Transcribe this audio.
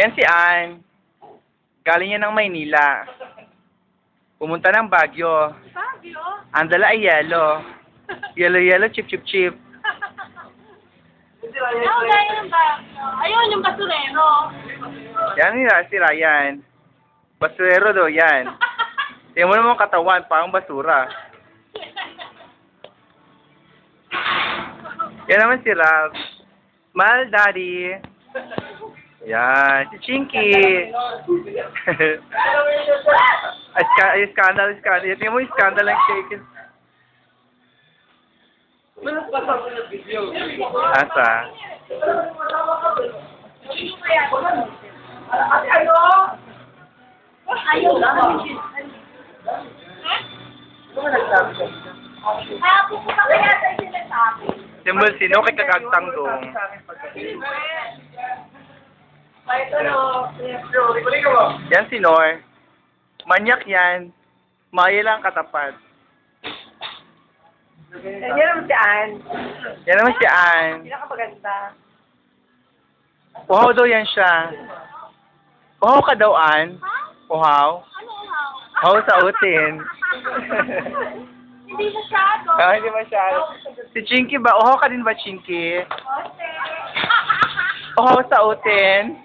Yan si Ann. Galing yan ng Maynila. Pumunta ng Baguio. Baguio? Ang dala ay yellow. Yellow, chip, chip, chip. Ano gaya ng Baguio? Ayun, yung basurero. Yan nila si Ryan. Basurero daw yan. Tingnan mo naman katawan, parang basura. Yan naman si Ralph. Mahal, Daddy. Yan, si Chinky. Ay, scandal. Tingnan mo yung scandal ng shaking. Asa? Ayaw lang. Pupunta kaya tayo sila sa akin. Simbol sino kay kakagtang dong. Yan si Nor. Manyak yan. Maya lang katapat. Yan naman si Ann. Yan naman si Ann. Pinakapaganda. Uhaw daw yan siya. Uhaw ka daw, Ann? Uhaw? Ano uhaw? Uhaw sa utin. Hindi masyado. Hindi masyado. Si Chinky ba? Uhaw ka din ba, Chinky? Okay. Uhaw sa utin.